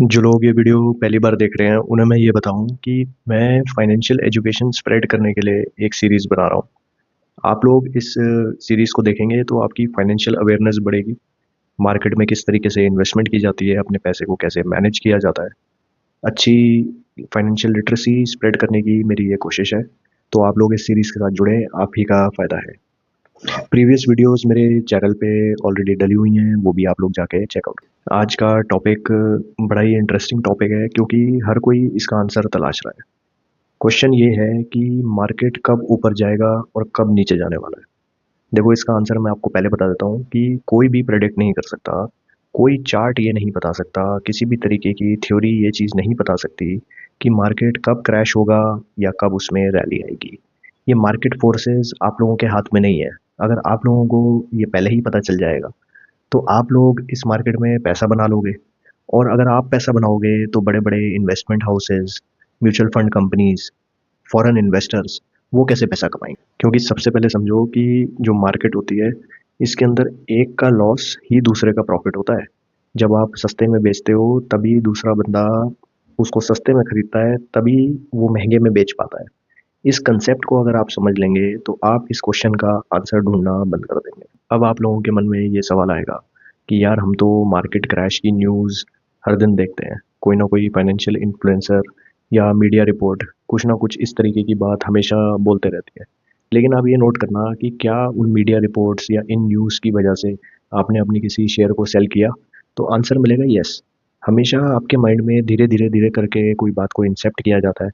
जो लोग ये वीडियो पहली बार देख रहे हैं, उन्हें मैं ये बताऊँ कि मैं फाइनेंशियल एजुकेशन स्प्रेड करने के लिए एक सीरीज़ बना रहा हूँ। आप लोग इस सीरीज़ को देखेंगे तो आपकी फाइनेंशियल अवेयरनेस बढ़ेगी, मार्केट में किस तरीके से इन्वेस्टमेंट की जाती है, अपने पैसे को कैसे मैनेज किया जाता है। अच्छी फाइनेंशियल लिटरेसी स्प्रेड करने की मेरी ये कोशिश है, तो आप लोग इस सीरीज़ के साथ जुड़ें, आप ही का फ़ायदा है। प्रीवियस वीडियोस मेरे चैनल पे ऑलरेडी डली हुई हैं, वो भी आप लोग जाके चेकआउट। आज का टॉपिक बड़ा ही इंटरेस्टिंग टॉपिक है क्योंकि हर कोई इसका आंसर तलाश रहा है। क्वेश्चन ये है कि मार्केट कब ऊपर जाएगा और कब नीचे जाने वाला है। देखो, इसका आंसर मैं आपको पहले बता देता हूँ कि कोई भी प्रेडिक्ट नहीं कर सकता, कोई चार्ट ये नहीं बता सकता, किसी भी तरीके की थ्योरी ये चीज़ नहीं बता सकती कि मार्केट कब क्रैश होगा या कब उसमें रैली आएगी। ये मार्केट फोर्सेस आप लोगों के हाथ में नहीं है। अगर आप लोगों को ये पहले ही पता चल जाएगा तो आप लोग इस मार्केट में पैसा बना लोगे, और अगर आप पैसा बनाओगे तो बड़े बड़े investment houses, mutual fund companies, foreign investors वो कैसे पैसा कमाएंगे? क्योंकि सबसे पहले समझो कि जो मार्केट होती है, इसके अंदर एक का लॉस ही दूसरे का प्रॉफिट होता है। जब आप सस्ते में बेचते हो तभी दूसरा बंदा उसको सस्ते में खरीदता है, तभी वो महंगे में बेच पाता है। इस कंसेप्ट को अगर आप समझ लेंगे तो आप इस क्वेश्चन का आंसर ढूंढना बंद कर देंगे। अब आप लोगों के मन में ये सवाल आएगा कि यार, हम तो मार्केट क्रैश की न्यूज़ हर दिन देखते हैं, कोई ना कोई फाइनेंशियल इन्फ्लुएंसर या मीडिया रिपोर्ट कुछ ना कुछ इस तरीके की बात हमेशा बोलते रहती है। लेकिन आप ये नोट करना कि क्या उन मीडिया रिपोर्ट्स या इन न्यूज़ की वजह से आपने अपनी किसी शेयर को सेल किया? तो आंसर मिलेगा यस। हमेशा आपके माइंड में धीरे धीरे धीरे करके कोई बात को इंसेप्ट किया जाता है।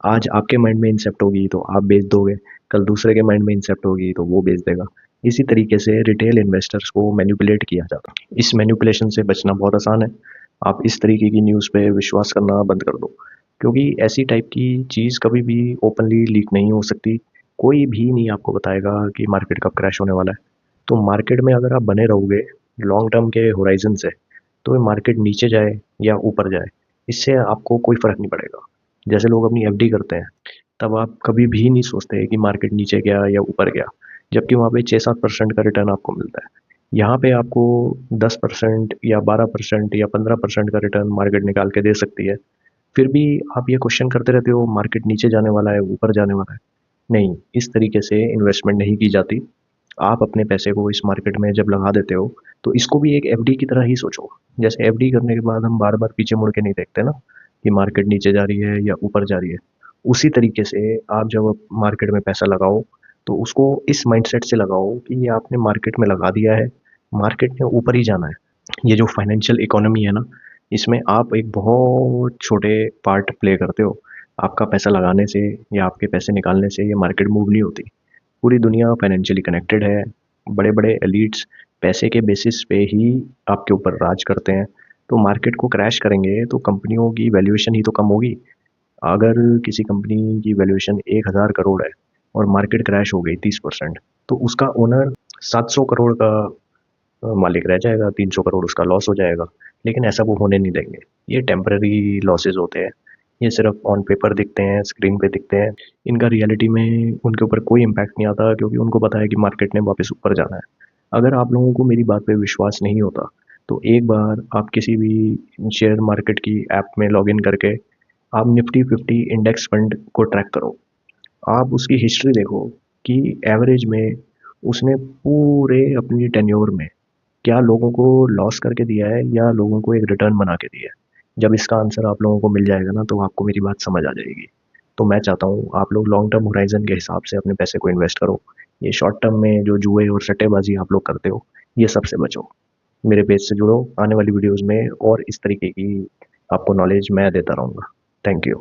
आज आपके माइंड में इंसेप्ट होगी तो आप बेच दोगे, कल दूसरे के माइंड में इंसेप्ट होगी तो वो बेच देगा। इसी तरीके से रिटेल इन्वेस्टर्स को मैनिपुलेट किया जाता है। इस मैनिपुलेशन से बचना बहुत आसान है। आप इस तरीके की न्यूज़ पे विश्वास करना बंद कर दो, क्योंकि ऐसी टाइप की चीज़ कभी भी ओपनली लीक नहीं हो सकती। कोई भी नहीं आपको बताएगा कि मार्केट कब क्रैश होने वाला है। तो मार्केट में अगर आप बने रहोगे लॉन्ग टर्म के होराइजन से, तो ये मार्केट नीचे जाए या ऊपर जाए, इससे आपको कोई फ़र्क नहीं पड़ेगा। जैसे लोग अपनी एफडी करते हैं, तब आप कभी भी नहीं सोचते कि मार्केट नीचे गया या ऊपर गया, जबकि वहाँ पे 6-7% का रिटर्न आपको मिलता है। यहाँ पे आपको 10% या 12% या 15% का रिटर्न मार्केट निकाल के दे सकती है। फिर भी आप ये क्वेश्चन करते रहते हो मार्केट नीचे जाने वाला है, ऊपर जाने वाला है। नहीं, इस तरीके से इन्वेस्टमेंट नहीं की जाती। आप अपने पैसे को इस मार्केट में जब लगा देते हो, तो इसको भी एक एफडी की तरह ही सोचो। जैसे एफडी करने के बाद हम बार-बार पीछे मुड़ के नहीं देखते ना, कि मार्केट नीचे जा रही है या ऊपर जा रही है। उसी तरीके से आप जब मार्केट में पैसा लगाओ, तो उसको इस माइंडसेट से लगाओ कि ये आपने मार्केट में लगा दिया है, मार्केट ने ऊपर ही जाना है। ये जो फाइनेंशियल इकोनॉमी है ना, इसमें आप एक बहुत छोटे पार्ट प्ले करते हो। आपका पैसा लगाने से या आपके पैसे निकालने से ये मार्केट मूव नहीं होती। पूरी दुनिया फाइनेंशियली कनेक्टेड है। बड़े-बड़े एलीट्स पैसे के बेसिस पे ही आपके ऊपर राज करते हैं। तो मार्केट को क्रैश करेंगे तो कंपनियों की वैल्यूएशन ही तो कम होगी। अगर किसी कंपनी की वैल्यूएशन 1000 करोड़ है और मार्केट क्रैश हो गई 30%, तो उसका ओनर 700 करोड़ का मालिक रह जाएगा, 300 करोड़ उसका लॉस हो जाएगा। लेकिन ऐसा वो होने नहीं देंगे। ये टेम्पररी लॉसेस होते हैं। ये सिर्फ ऑन पेपर दिखते हैं, स्क्रीन पे दिखते हैं। इनका रियलिटी में उनके ऊपर कोई इम्पैक्ट नहीं आता, क्योंकि उनको पता है कि मार्केट ने वापस ऊपर जाना है। अगर आप लोगों को मेरी बात पे विश्वास नहीं होता, तो एक बार आप किसी भी शेयर मार्केट की ऐप में लॉगिन करके आप निफ्टी 50 इंडेक्स फंड को ट्रैक करो। आप उसकी हिस्ट्री देखो कि एवरेज में उसने पूरे अपनी टेन्योर में क्या लोगों को लॉस करके दिया है या लोगों को एक रिटर्न बना के दिया है। जब इसका आंसर आप लोगों को मिल जाएगा ना, तो आपको मेरी बात समझ आ जाएगी। तो मैं चाहता हूँ आप लोग लॉन्ग टर्म होराइजन के हिसाब से अपने पैसे को इन्वेस्ट करो। ये शॉर्ट टर्म में जो जुए और सट्टेबाजी आप लोग करते हो, ये सबसे बचो। मेरे पेज से जुड़ो, आने वाली वीडियोज़ में और इस तरीके की आपको नॉलेज मैं देता रहूँगा। Thank you.